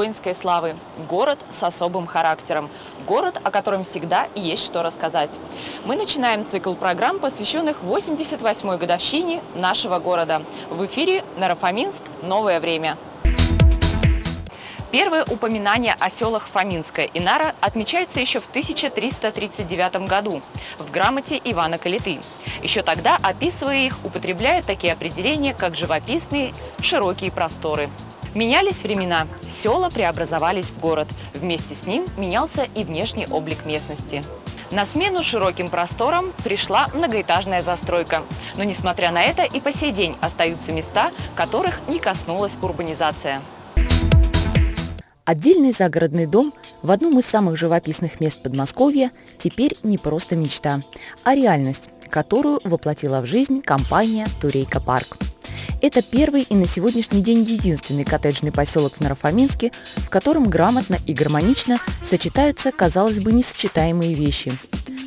воинской славы. Город с особым характером. Город, о котором всегда есть что рассказать. Мы начинаем цикл программ, посвященных 88-й годовщине нашего города. В эфире Наро-Фоминск. Новое время. Первое упоминание о селах Фоминская и Нара отмечается еще в 1339 году в грамоте Ивана Калиты. Еще тогда, описывая их, употребляют такие определения, как живописные, широкие просторы. Менялись времена, села преобразовались в город. Вместе с ним менялся и внешний облик местности. На смену широким просторам пришла многоэтажная застройка. Но, несмотря на это, и по сей день остаются места, которых не коснулась урбанизация. Отдельный загородный дом в одном из самых живописных мест Подмосковья теперь не просто мечта, а реальность, которую воплотила в жизнь компания «Турейка Парк». Это первый и на сегодняшний день единственный коттеджный поселок в Наро-Фоминске, в котором грамотно и гармонично сочетаются, казалось бы, несочетаемые вещи.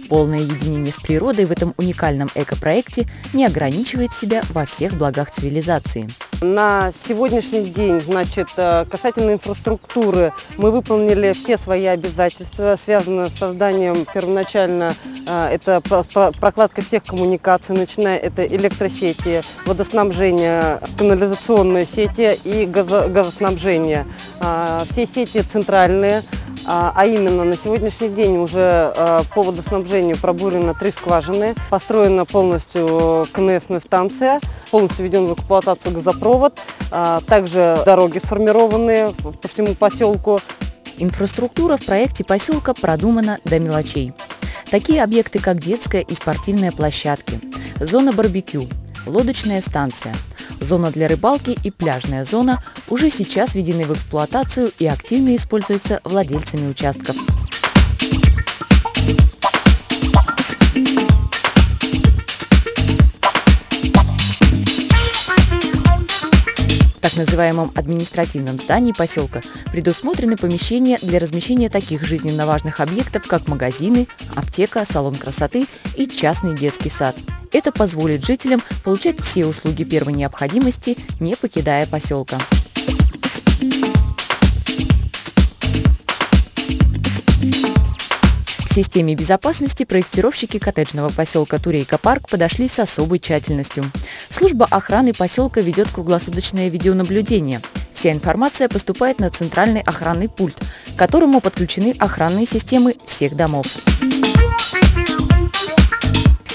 Полное единение с природой в этом уникальном экопроекте не ограничивает себя во всех благах цивилизации. На сегодняшний день, касательно инфраструктуры, мы выполнили все свои обязательства, связанные с созданием первоначально, это прокладка всех коммуникаций, начиная это электросети, водоснабжение, канализационные сети и газоснабжение. Все сети центральные. А именно на сегодняшний день уже по водоснабжению пробурено 3 скважины, построена полностью КНСная станция, полностью введен в эксплуатацию газопровод, также дороги сформированы по всему поселку. Инфраструктура в проекте поселка продумана до мелочей. Такие объекты, как детская и спортивная площадки, зона барбекю, лодочная станция, зона для рыбалки и пляжная зона уже сейчас введены в эксплуатацию и активно используются владельцами участков. В так называемом административном здании поселка предусмотрены помещения для размещения таких жизненно важных объектов, как магазины, аптека, салон красоты и частный детский сад. Это позволит жителям получать все услуги первой необходимости, не покидая поселка. К системе безопасности проектировщики коттеджного поселка Турейка Парк подошли с особой тщательностью. Служба охраны поселка ведет круглосуточное видеонаблюдение. Вся информация поступает на центральный охранный пульт, к которому подключены охранные системы всех домов.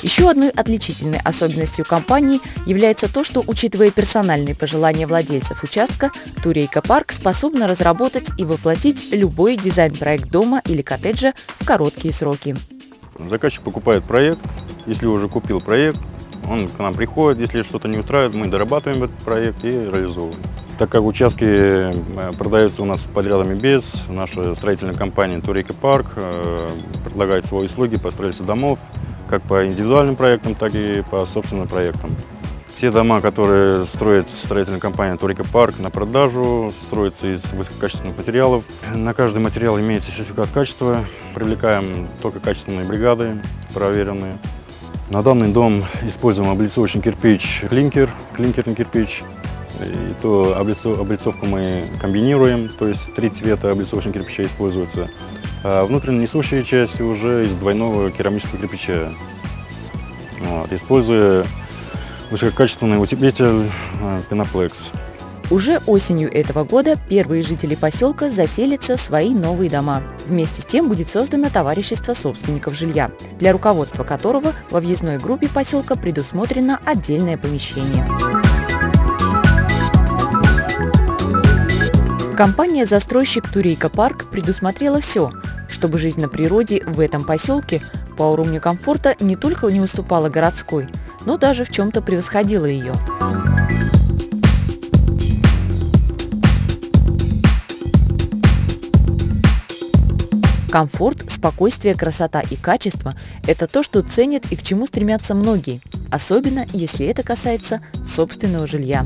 Еще одной отличительной особенностью компании является то, что, учитывая персональные пожелания владельцев участка, Турейка Парк способна разработать и воплотить любой дизайн-проект дома или коттеджа в короткие сроки. Заказчик покупает проект, если уже купил проект, он к нам приходит, если что-то не устраивает, мы дорабатываем этот проект и реализовываем. Так как участки продаются у нас подрядами без, наша строительная компания Турейка Парк предлагает свои услуги по строительству домов, как по индивидуальным проектам, так и по собственным проектам. Все дома, которые строит строительная компания Турейка Парк на продажу, строятся из высококачественных материалов. На каждый материал имеется сертификат качества. Привлекаем только качественные бригады, проверенные. На данный дом используем облицовочный кирпич, клинкерный кирпич. И то облицовку мы комбинируем, то есть 3 цвета облицовочного кирпича используются. А внутренне несущая часть уже из двойного керамического кирпича. Используя высококачественный утеплитель Пеноплекс. Уже осенью этого года первые жители поселка заселятся в свои новые дома. Вместе с тем будет создано товарищество собственников жилья, для руководства которого во въездной группе поселка предусмотрено отдельное помещение. Компания-застройщик Турейка Парк предусмотрела все, чтобы жизнь на природе в этом поселке по уровню комфорта не только не уступала городской, но даже в чем-то превосходила ее. Комфорт, спокойствие, красота и качество – это то, что ценят и к чему стремятся многие, особенно если это касается собственного жилья.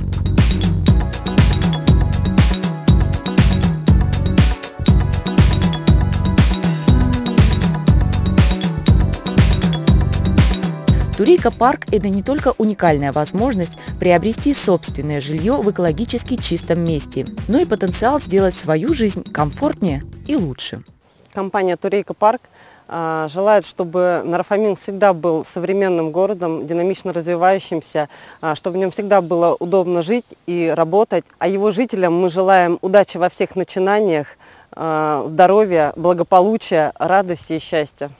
Турейка парк – это не только уникальная возможность приобрести собственное жилье в экологически чистом месте, но и потенциал сделать свою жизнь комфортнее и лучше. Компания «Турейка парк» желает, чтобы Наро-Фомин всегда был современным городом, динамично развивающимся, чтобы в нем всегда было удобно жить и работать. А его жителям мы желаем удачи во всех начинаниях, здоровья, благополучия, радости и счастья.